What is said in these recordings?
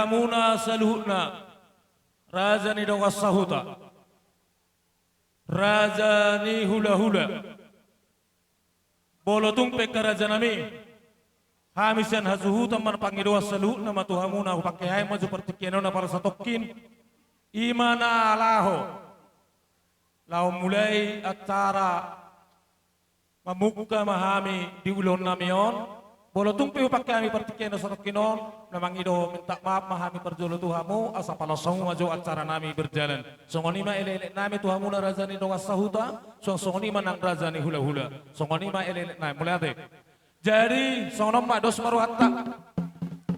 dihamuna saluhna rajani dogas sahuta rajani hula hula bolotung pekaraja nami hamisan hazuhuta man pangidogas saluhna matuhamuna pakai hai maju pertikianona para satokin imana alaho lau mulai acara membuka mahami di ulon namion bolo tumpi pakai kami pertikian satokinon memang ido minta maaf mahami perjolo tuhamu asa palasong maju acara nami berjalan songonima elelek nami tuhamu na razani doa sahuta songonima nang razani hula hula songonima elelek nami mulai ate jadi songonom mak dos maruhatta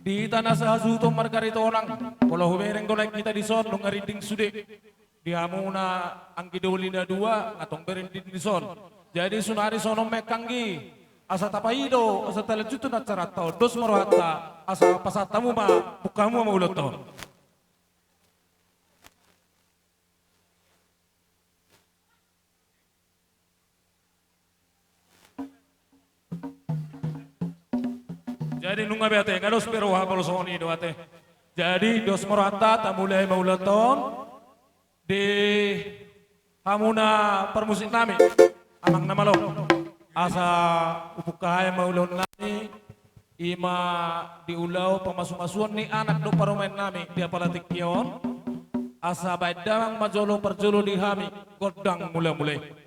di tanah sahazuto margarito orang kalau hubereng golek kita di son lu ngarinding sude di hamuna angkidolina dua atong berending di son jadi sunari sonom mekanggi asa tapaido asa telejutu na caratau dos maruhatta asa pasatamu ma bukamu ma uloto jadi nunga beate ngados pero hapalo soni do ate jadi dos maruhatta tamulai maulaton di hamuna permusik nami amang nama lo asa upukahaya maulon nami ima diulau pemasu-masuan ni anak do paromen nami dia palatik kion asa baidang majolo perjolo di hami godang mulai-mulai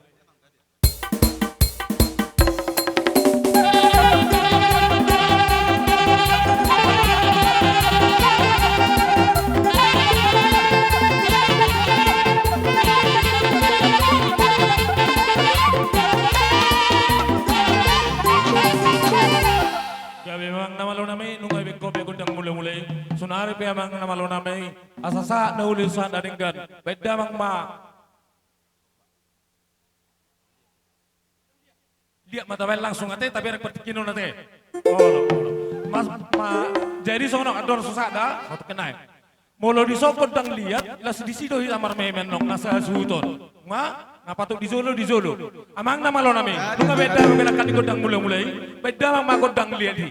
memang nama lo nami nungay beko beko dang mulai-mulai sunari pe amang nama lo nami asasa na ulisan daringgan beda mang ma lihat mata bel langsung ate tapi rek pertikino nate mas ma jadi sono ador susah dah satu kenai molo di sopot dang lihat ilas di sido amar memen nong nasa suhuton ma ngapatuk di Zolo amang nama lo nami nunga beda mengelakan di godang mulai-mulai beda mang ma godang lihat di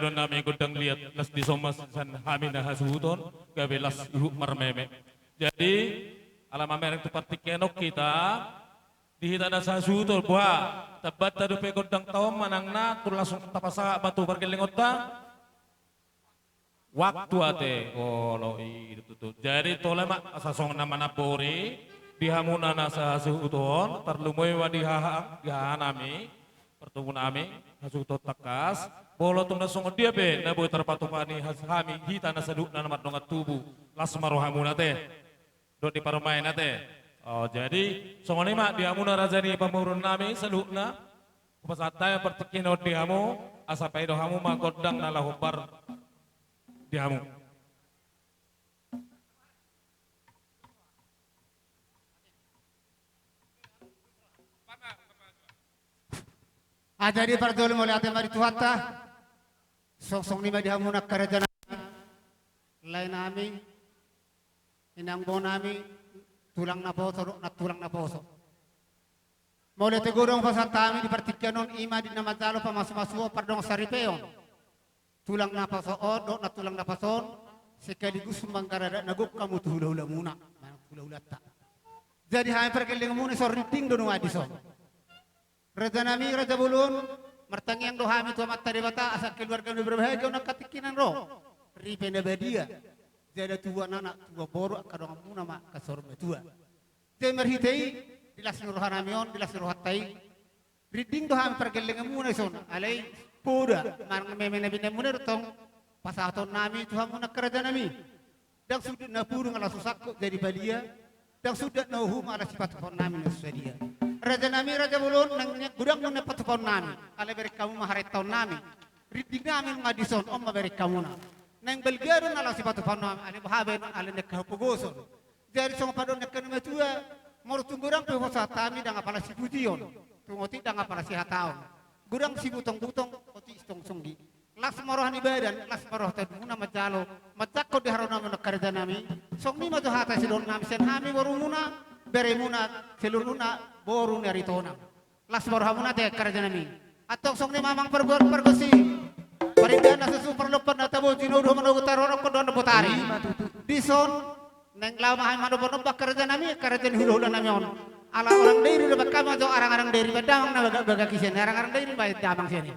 iron nami gudang liat las di somas san hamina hasuton gabe las ihu marmeme. Jadi alam merek seperti kenok kita dihita na sa hasuton buah tabat tadu pe gudang taom manangna tu langsung tapasa batu berkelingot ta waktu ate kalau itu tuh. Jadi tole mak asasong nama napori dihamuna nasa hasuton terlumoi wadiha nami pertemuan nami hasuton takas bolo tung nasong dia be nabu terpatupani hami hita nasaduk na namat dongat tubuh lasmaro hamuna teh do di parmain teh. Oh jadi songoni mak dihamuna rajani pamurun nami salukna pasataya pertekinot dihamu asapai dohamu magodang nalahubar dihamu. Jadi pardol mulai ate mari tuhatta song lima dihamuna kerajaan lain nami inang bon nami tulang na poso na tulang na poso mulai tegurong pasatami di partikanon ima di nama jalo pamas-masuo pardong saripeon tulang na poso odo na tulang na pason sekaligus mangkarada naguk kamu tuhula-hula muna tuhula-hula ta jadi hampir perkeling muna sorriting dono adison Raja nami, Raja Bulun, mertangiang dohami tuamat tadi bata, asal keluarga berbahagia, nak katikinan roh. Ripe nabadia, jadi tua anak tua boru, kadang muna mak kasor tua. Temer hitei, dilas nuruhan amion, dilas nuruhat tai. Reading dohami pergelengan muna son, alai poda, marang memena bina muna rotong, pasaton nami tuhan muna kerja nami. Dan sudah napurung ala susakku jadi badia, dan sudah nauhum ala sifat pohon nami nusadia. Raja nami Raja Bulun nangnya gudang nang patupon nami ale beri kamu maharet tahun nami ridig nami ngadison om beri kamu nang belgaron ala si patupon nami ale bahaben ale nek hapugoson dari song padon nek kanu tua mor tunggurang pe hosa tami dang apala si pujion tungoti dang apala si hataon gudang si butong-butong oti stong songgi las marohan ibadan las maroh taduna majalo matakko di harona nek karja nami song mi majo hata si don nami sen hami warumuna beremuna seluruna boru neritona las borhamuna te karajanami atau song ni mamang pergosi parindan nasa super lepan na tabo tinuduh manugutar orang kodon botari dison neng lamahan manubon karajanami karajan hulu-hulu namion ala orang diri dapat kama jo arang-arang diri badang na baga kisen arang-arang diri bayat damang sini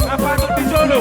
Apa tuh di Solo?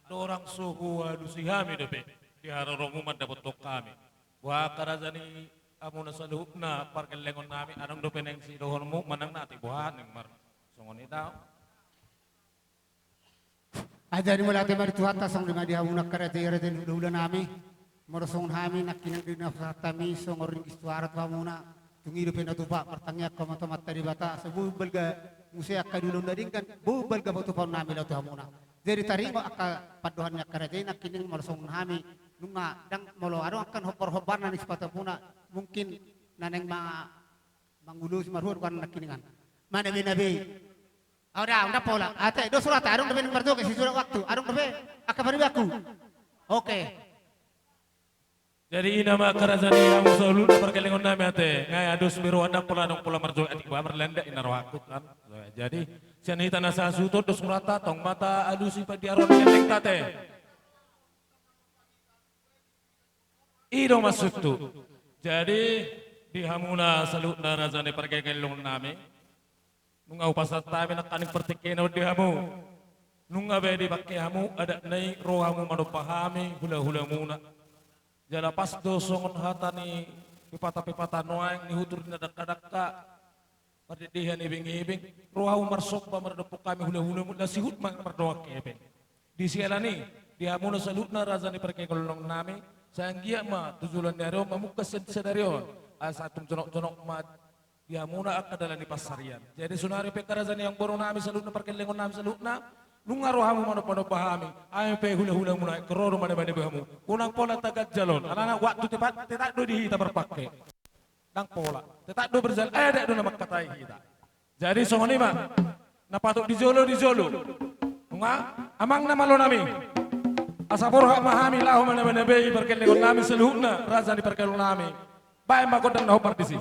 Ada orang suku adusi kami depe. Di harorong umat dapat tok kami. Wah karazani amuna saluhna parkelengon nami anong dope neng si dohonmu manang nati buhan neng mar. Songon itaw. Ajari mo lati mari Tuhan tasong lima di hamuna karate hula nami. Morosong hami nakinang di nafsatami songoring istuarat hamuna. Tungido pinatupa martangyak kamatamat tadi bata sebubal ga musya kadulong dadingkan bubal ga batupaw nami lato hamuna. Jadi tarimo aka paduhannya karate nakining morosong hami nunga dang molo aro akan hopor-hopar nanis patapuna mungkin naneng mangulus marhur kan nakiningan. Mana nabi Ora, unda pola. Ate, do surat arung debe nang ke si surat waktu. Arung debe akabari aku. Oke. Jadi nama karazani yang selalu perkelengon nami ate. Ngai adus biru ada pola nong pola marjo atik ba merlenda inarwakut kan. Jadi sianita nasa suto do surata tong mata adus ipa diaron keleng tate. Ido masuk tu. Jadi di hamuna salutna razane perkelengon nami. Nunga upasat tabi nak kaning pertikeno di hamu. Nunga be di bakke hamu ada nai rohamu manupahami hula-hula muna. Jala pas do songon hatani pipata-pipata noaing ni hutur na dakka-dakka. Pardidihan ibing-ibing rohamu marsok pa mardopok kami hula-hula muna sihut mang mardoa kebeng. Di sialani di hamu na salutna razani perkekolong nami sanggia ma tujulan dario mamukas sedarion asatum jonok-jonok ma ya muna ak adalah di pasarian. Jadi sunari pekarazan yang baru nami salutna perkelengon nami salutna nunga rohamu mano pahami ayo pe hula-hula muna keroro mana bani bahamu kunang pola tagat jalon anak-anak waktu tepat tetak do dihita berpakai dang pola tetak do berjalan dek do nama katai kita. Jadi songoni mah napatuk di jolo nunga amang nama lo nami asapur hak mahami lahu mana bani bayi perkelengon nami salutna razan di perkelengon nami baik makodang nahu partisi.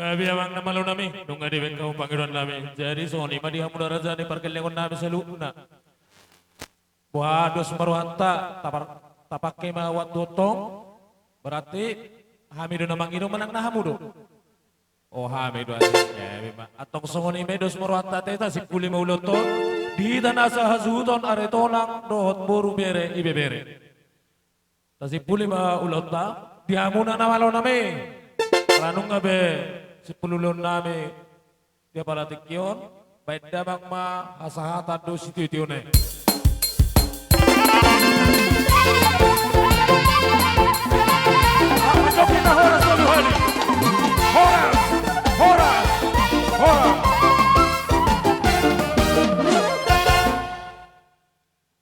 Abiyamang na malo nami, nung adiwin ka Panginoon namin. Jadi so ni madi hamu raja ni perkelengon namin sa luna. Buhados maruhanta, tapake mawat dotong, berarti hamido namang ino menang na hamudo. Oh hamido atong songoni medos maruhanta teta si puli mauloto, di tanasa hazuton aretonang dohot boru bere ibebere. Tasi puli maulota, di hamuna na malo nami. Ranung ngabe si pululon nami dia palatikyon baik damang ma hasahatan do situ tione. Kita horas Tuhan. Horas, horas, horas.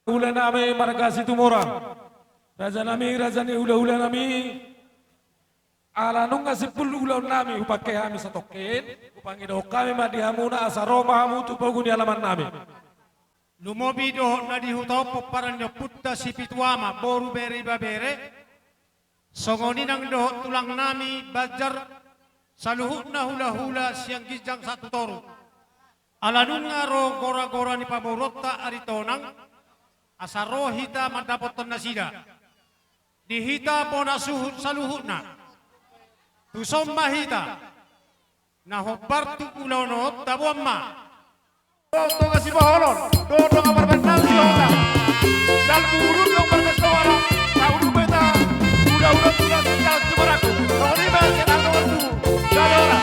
Ulah nami marga situ mora. Raja ni ulah nami. Ala nung ngasipul ulau nami upake kami satokin, upangido kami madihamuna asaroma hamu tu paguni alaman nami. Lumobi dohot na dihutaw paparan nyo putta si pituama boru bere babere. Songoni nang dohot tulang nami bajar saluhut na hula-hula siyang gijang satu toru. Ala nung ro gora-gora ni paborota aritonang asaro hita madapoton na sida. Dihita po na suhut saluhut na. Tusom mahita na hobar tu ulau no tabuan ma. Toto kasi baholon, toto nga barbentang si Honda. Dal burun ng barkasawara, taulu beta, udah tulang tinggal cumaraku. Tony ba kita nomor 2, Galora.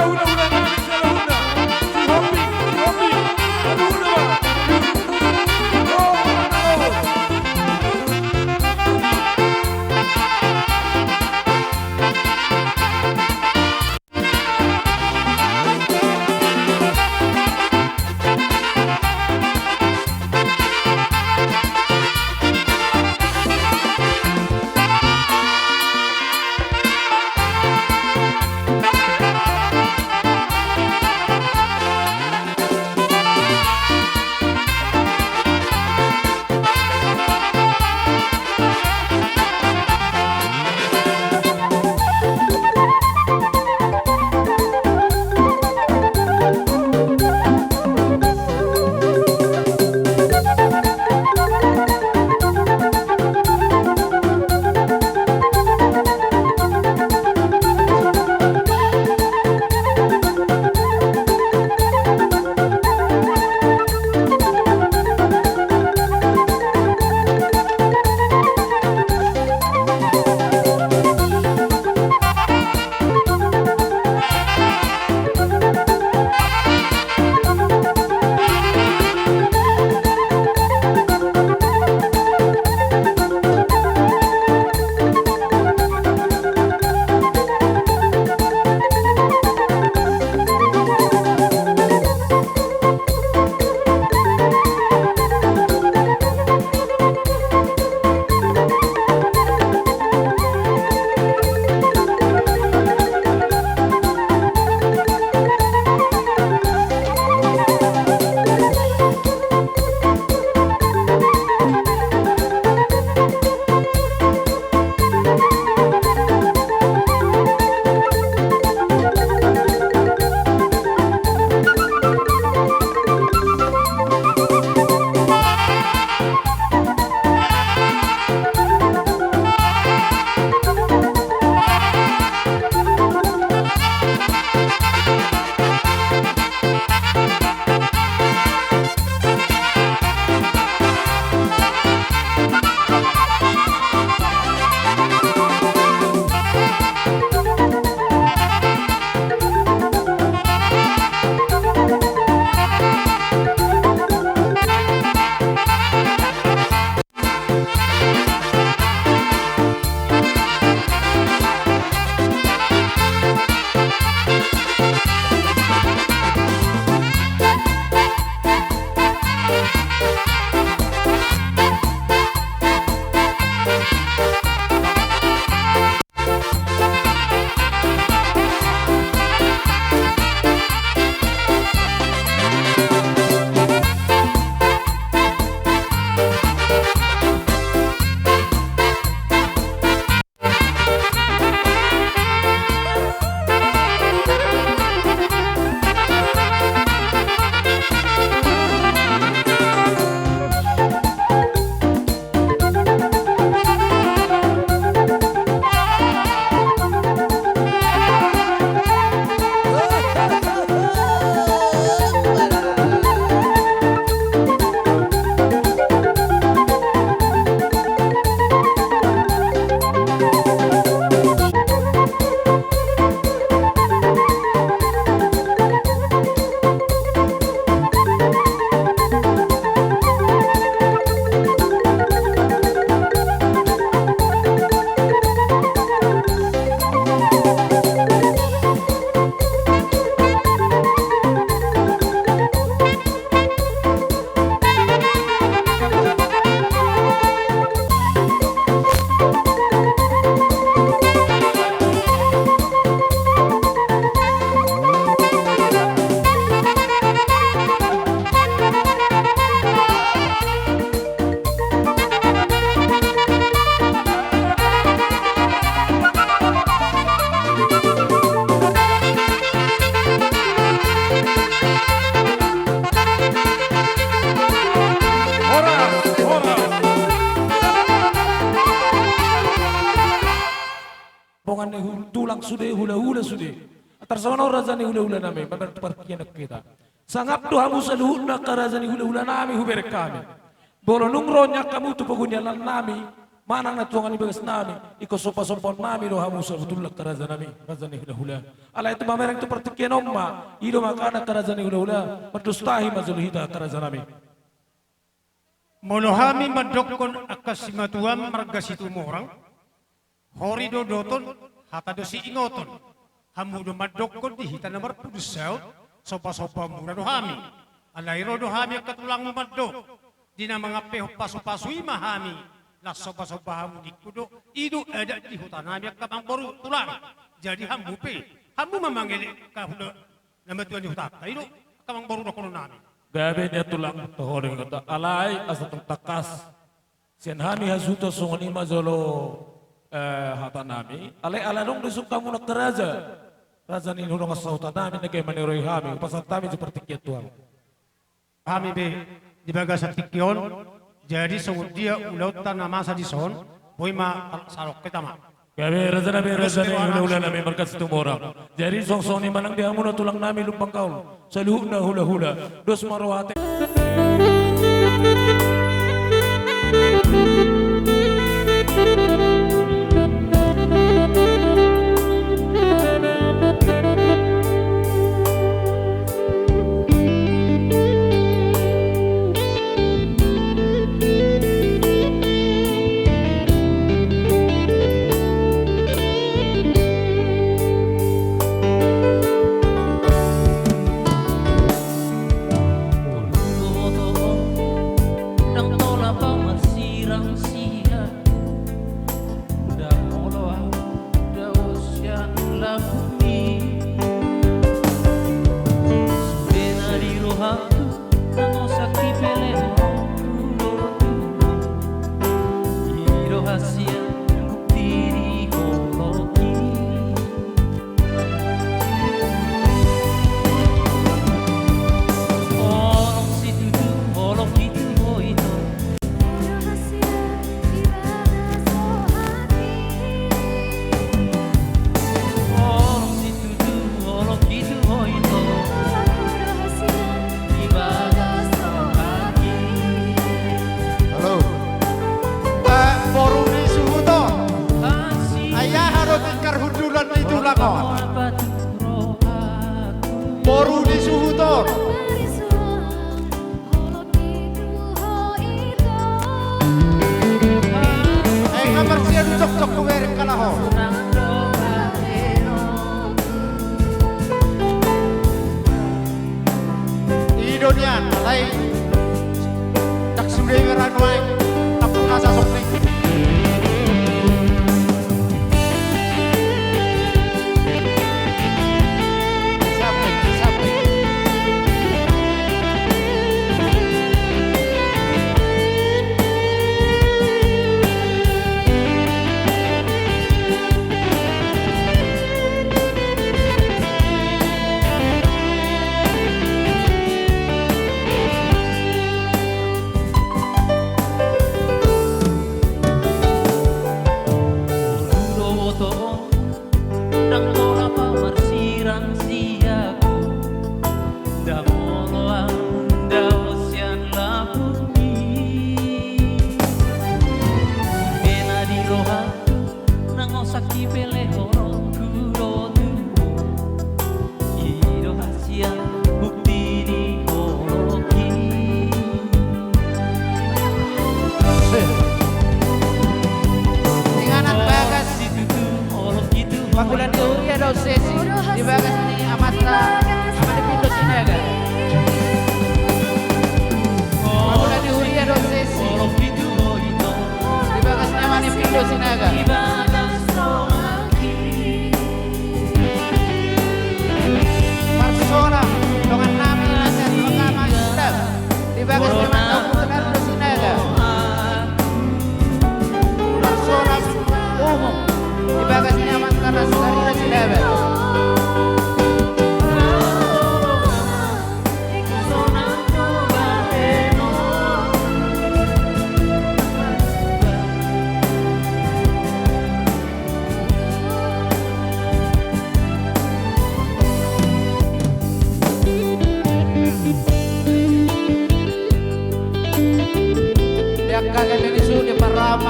hula-hula nami sa lahuna. Si Hopi, hula-hula ba? Oh, ano? tulang sude hula-hula sude. Tarsana razani hula-hula nami bagar parkian kita. Sangap doa musaluhun na karazani hula-hula nami huber kami. Bolo nung ronya kamu tu pagunyalan nami Manang na tuangan ibagas nami, iko sopa-sopa nami do hamu sa butulak karaza nami, raza ni hula-hula. Ala itu mamerang tu pertikian omma, ido makana karaza ni hula-hula, berdustahi mazulhita karaza nami. Molohami madokon akasimatuam margasitu morang, horido doton, hatado si ingoton, hamudo madokon di hita namar pudusel, sopa-sopa mura dohami, alairo dohami katulang madok, dina mga peho pasu-pasui mahami, lah sopa-sopa hamu di kudo, idu ada di hutan nami kamang baru tulang, jadi hamu pe, hamu memanggil kahula nama tuan di hutan, idu kamang baru dokono nami. Gabe dia tulang tohoring kata alai asatong takas. Sian hami hazuto sungani mazolo hata nami. Alai alarong disuk kamu nak keraja. Raja ni nurong asauta nami nagay maniroi hami. Pasal kami seperti kia tuang. Kami be di bagas tikyon. Jadi sungguh dia ulautan nama sa di son. Boy ma salok kita ma. Gabe raja ni hula-hula nami markas tumorang. Jadi song-song ni manang dia muna tulang nami lupang kaul. Saluh na hula-hula. Dos marwate. Boru di suhutor. Kamar siya cok-cok kuwerin ka laho. Idon yan, alay. Taksuday meranway, tapos nasa sokling. Panggulan teori ada sesi di bagas ini amatra sama di pintu sini agak. Panggulan teori ada sesi di bagas ini sama di pintu sini agak. Persona dengan nami nasihat pengalaman Islam di bagas ini sama di sini agak. Persona umum di bagas ini aman karena sekali nasi lebar.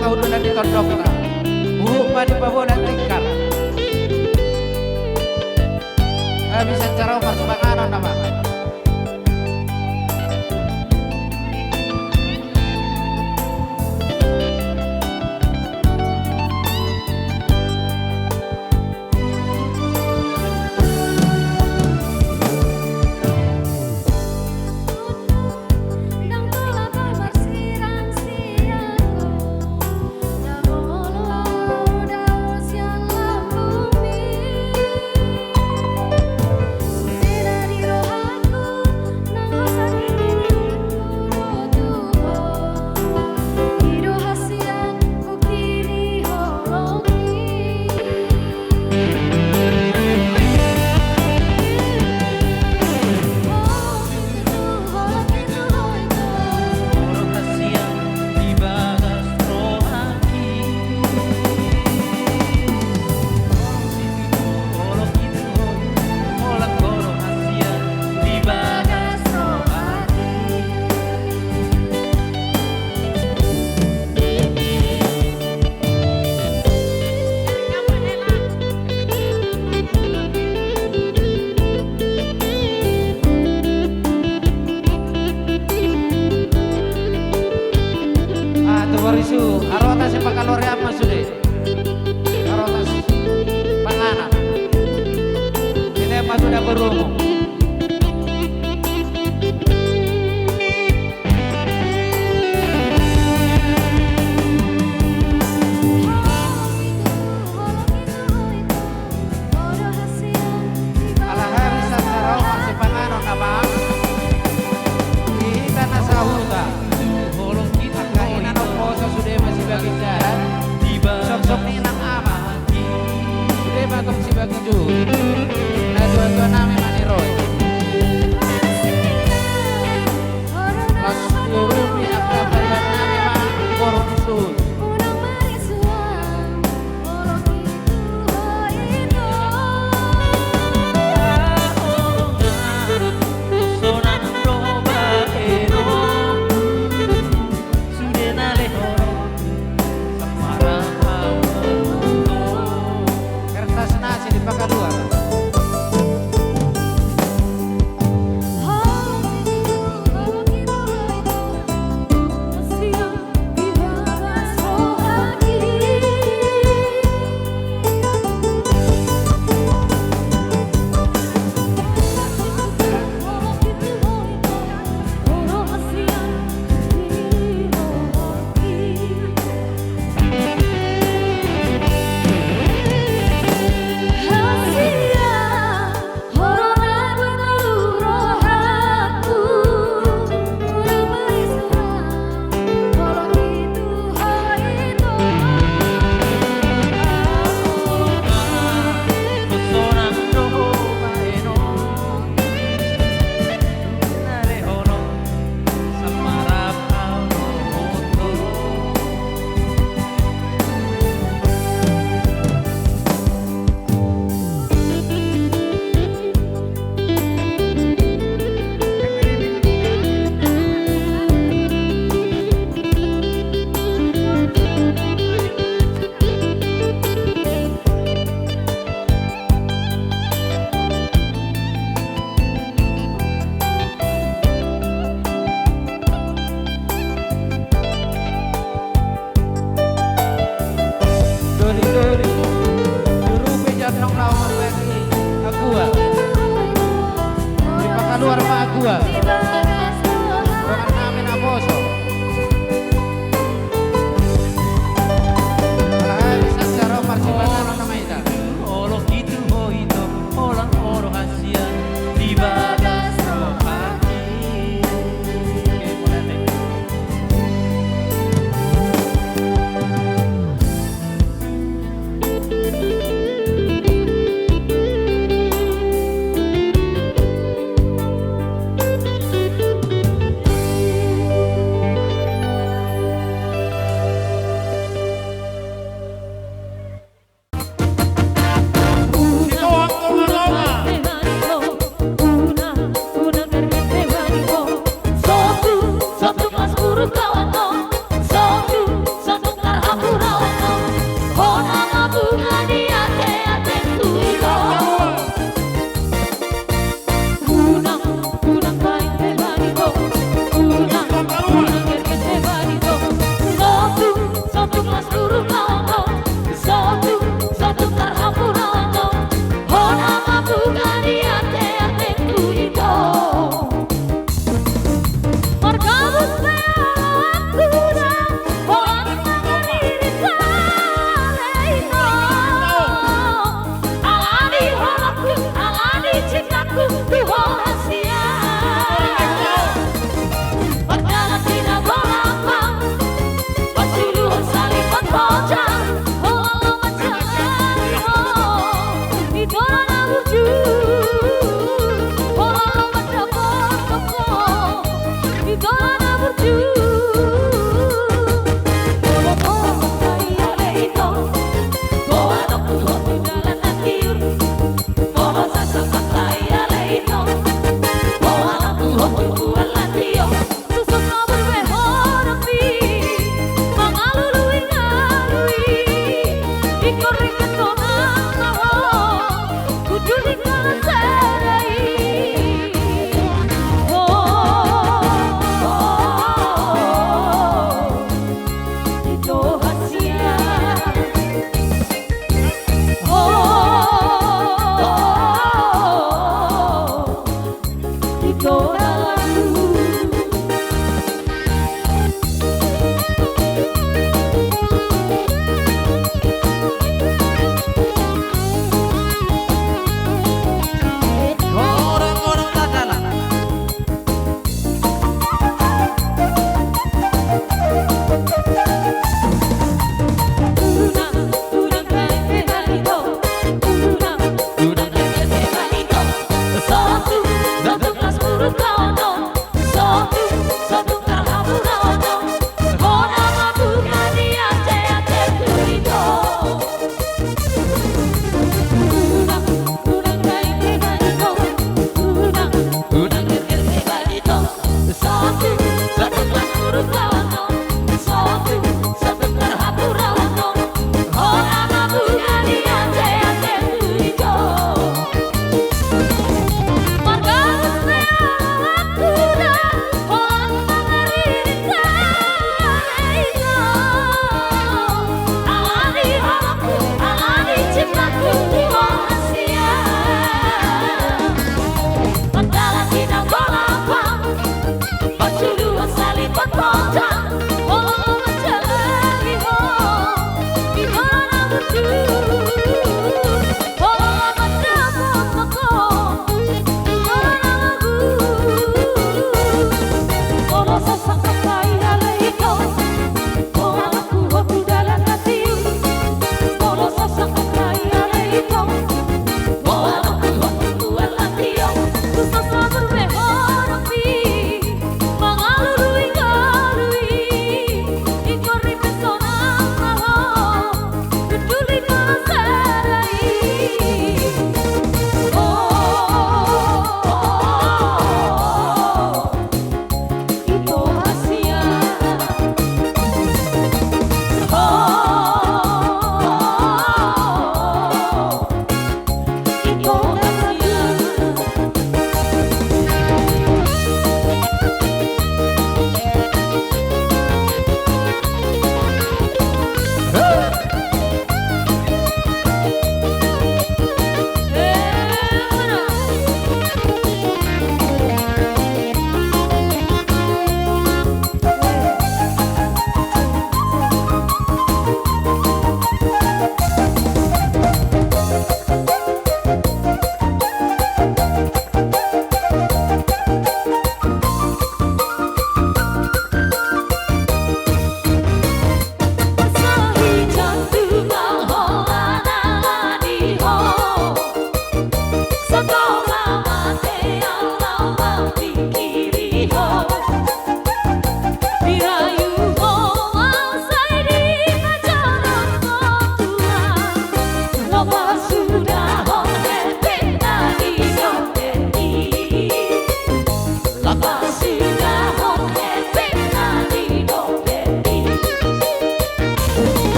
kau dulu di tondok buka di bawah dan tingkar bisa cara masuk makanan nama Warisu, arwata si pakalore apa sudah? Arwata panganan. Ini apa sudah berumu? Sok ni nang ama, sudah bagus si bagus tu. Nah dua nami maniroy. Las turun ni apa nami mah korupsi. Luar mah gua. Orang namin aboso. Lah bisa cara marsipanan nama ita. Olo itu ho itu orang orang Asia di bagas rohani. aku tuh rahasia. Padahal tidak berapa, masih saling berpojang. Oh macam di dorana wujud. Oh macam pokok di dorana wujud. Oh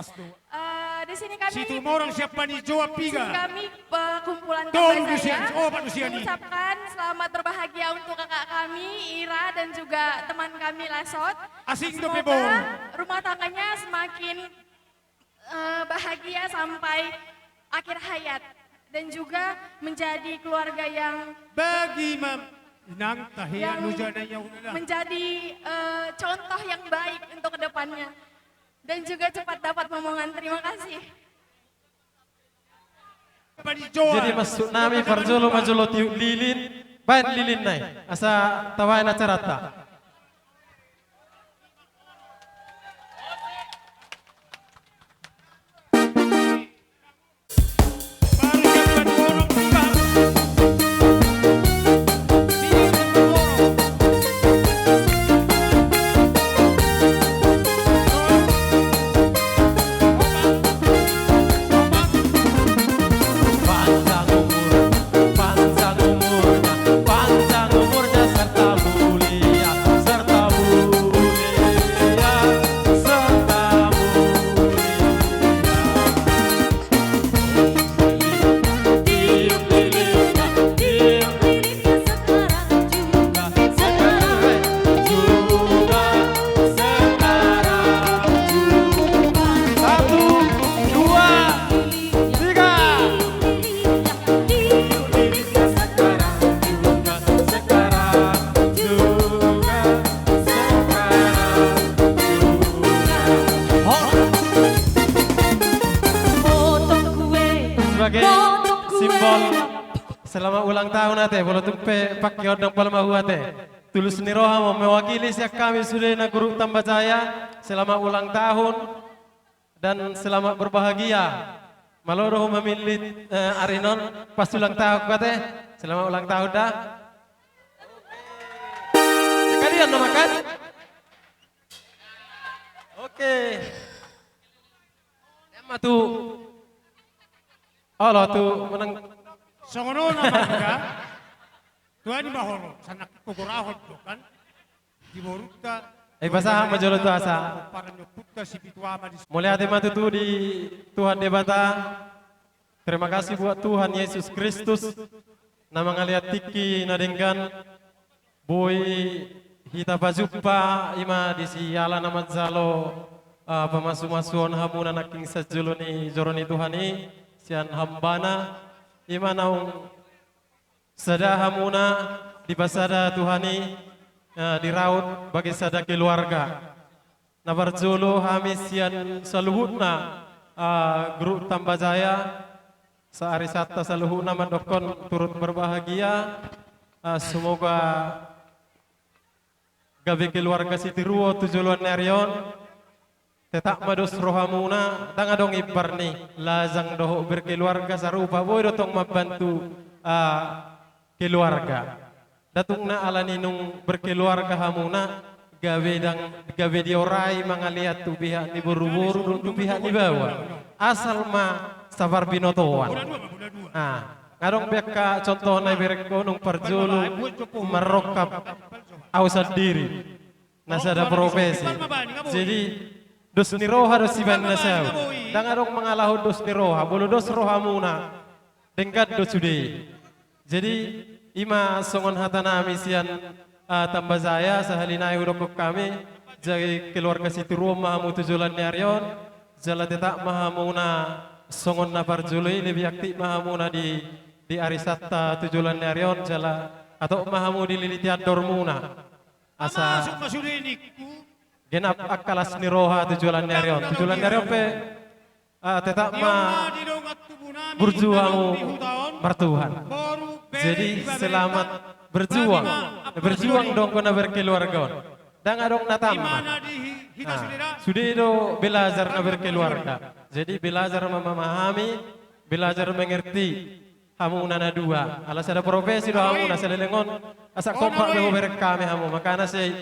pastu. Di sini kami Situ orang siapa nih jawab di sini tiga. kami kumpulan Don Tambah Lucian. Jaya Oh, Pak Luciani. mengucapkan selamat berbahagia untuk kakak kami Ira dan juga teman kami Lasot. Asing do Semoga pebo. rumah tangganya semakin bahagia sampai akhir hayat dan juga menjadi keluarga yang Bagi Inang tahiya nujana ya udah. menjadi contoh yang baik untuk kedepannya dan juga cepat dapat momongan. Terima kasih. Jadi masuk nami parjolo majolo tiup lilin, bain lilin nai, asa tawain acara ta. Panjang umurnya serta mulia, serta mulia, serta mulia. Tiup lilinnya, tiup Lilinnya sekarang juga, sekarang juga, sekarang juga. Satu, dua, tiga. lilinnya sekarang Juga, sekarang juga, sekarang juga. potong kue, Sebagai potong kue. simbol selamat ulang tahun ate, bolo tumpe pakai odang palmahu ate. Tulus niroha mau mewakili siak kami sudah na guru tambah jaya. Selamat ulang tahun dan selamat berbahagia. Maloroh memilih Arinon pas ulang tahun kate. Selamat ulang tahun dah. Sekalian nama kan? Oke. Emma tuh. Allah tuh menang. Songono na mangga. Tuan bahoro sanak kukurahot do kan. Di Boruta. Basahan majolo tuh asa. Para nyoputta si Pituama di Mulai hati matu tuh di Tuhan debata. Terima kasih buat Tuhan Yesus Kristus. Nama ngaliat tiki nadengkan. Boy hita pajumpa ima di siala nama zalo. Pemasu-masuan hamuna naking sajuluni joroni Tuhani. Sian hambana. Ima naung sada hamuna di basada Tuhani. Di raut bagi sada keluarga. Nabarjolo hamis sian saluhutna grup tambah jaya saari satta saluhutna mandokon turut berbahagia. Semoga gabe keluarga sitiruo tujuluan nerion tetap madus rohamuna tangadong ibarni lazang doho berkeluarga sarupa boy dotong membantu keluarga. Datung na ala ninung berkeluarga hamuna gawe diorai mangaliat tu pihak ni buru-buru tu pihak ni bawa asal ma sabar binotoan. Ngadong pihak ka contoh na bereko nung parjulu merokap ausad diri nasada profesi. Jadi dos ni roha dos siban nasaw. Dan ngadong mengalahu dos ni roha bulu dos roha muna dengkat dos sudei. Jadi ima songon hatana misian tambah saya sahalinai urok kami jadi keluarga situ rumah mahamu tujulan nyarion jala tetak mahamuna songon na parjului lebih aktif mahamuna di arisata tujulan nyarion jala atau mahamu di lilitian dormuna asa Masuk masudeniku. genap akalas niroha tujulan nyarion pe tetak ma berjuang bertuhan. Jadi selamat berjuang dong kena berkeluarga. Dan adong natama. Sudah itu belajar na berkeluarga. Jadi belajar memahami, belajar mengerti. Hamu nana dua. Alas ada profesi do hamu na selelengon. Asa kompak bebo berek kami hamu. Makana say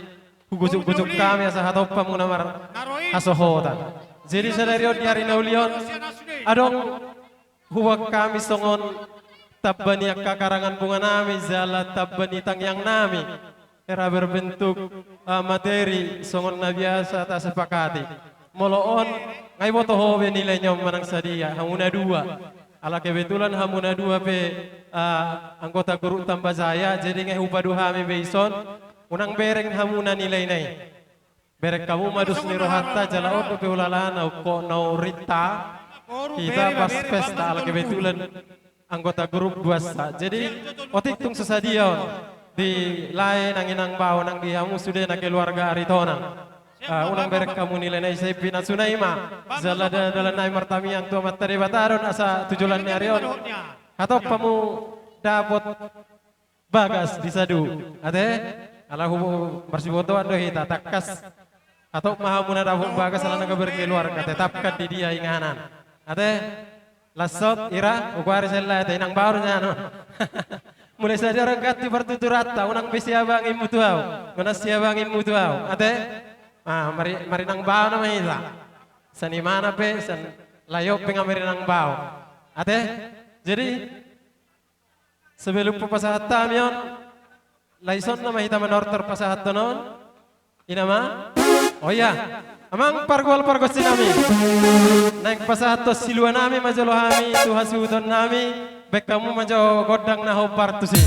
gujuk-gujuk kami asa hatopa mu namar asohota. Jadi sadario di hari naulion adong huwag kami songon tabbani kakarangan bunga nami zala tabbani tangyang nami era berbentuk materi songon na biasa tak sepakati moloon ngai boto hobe nilainya manang sadia hamuna dua. Ala kebetulan hamuna dua pe anggota guru tambah saya jadi ngai upadu hami beison unang bereng hamuna nilai nai. Berek kamu madus ni rohatta jalaon pe ulalana ko nau rita kita pas pesta ala kebetulan anggota grup duasa. Jadi otik tung sesadion di lain anginang bau nang dihamu sudah nak keluarga aritona. Unang berek kamu nilai nai saya pina sunaima zalada dalam nai martami yang tua materi bataron asa tujulan ni arion. Atau kamu dapat bagas di sadu. Ate ala hubu marsiboto ando hita takas atau mahamuna dapat bagas ala naga berkeluarga tetapkan di dia inganan. Ate lasot ira ukwari sella ate inang barunya no. Mulai saja orang kati bertuturata unang besiabang imutuau, mana siabang imutuau. Ate mari nang bau nama ita. Sani mana pe san layop penga mari nang bau. Ate jadi sebelum pasahat tamion laison nama ita menortor pasahat tonon. Inama? Oh ya, amang pargol sinami. Naik pasahat to siluan nami majolo hami tuha suudon nami. Bek kamu majo godang na hopar tusi.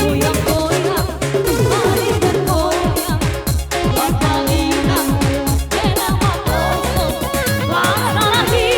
Goyang-goyang, mari bergoyang, lapang inang, enak makoso, warna lagi.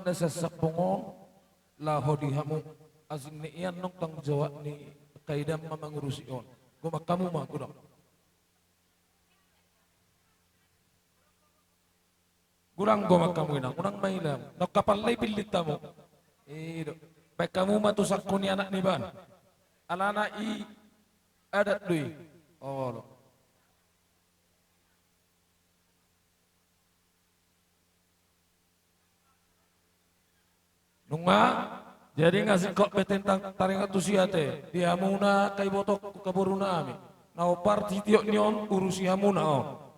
na sasapungon, laho di hamu. Asing ni iyan nung tang jawa ni kaidam mamangurusi on. Gumakamu ma kudak. Kurang gumakamu ina, kurang mailam. Nakapalay pilita mo. Baik kamu matusak ko ni anak ni ban. Alana i adat dui. Oh. Nunga, jadi ngasih kok petentang taringat tusiate. Dia muna kay botok kaburuna ami. Naopar titiok nion urusi hamuna oh.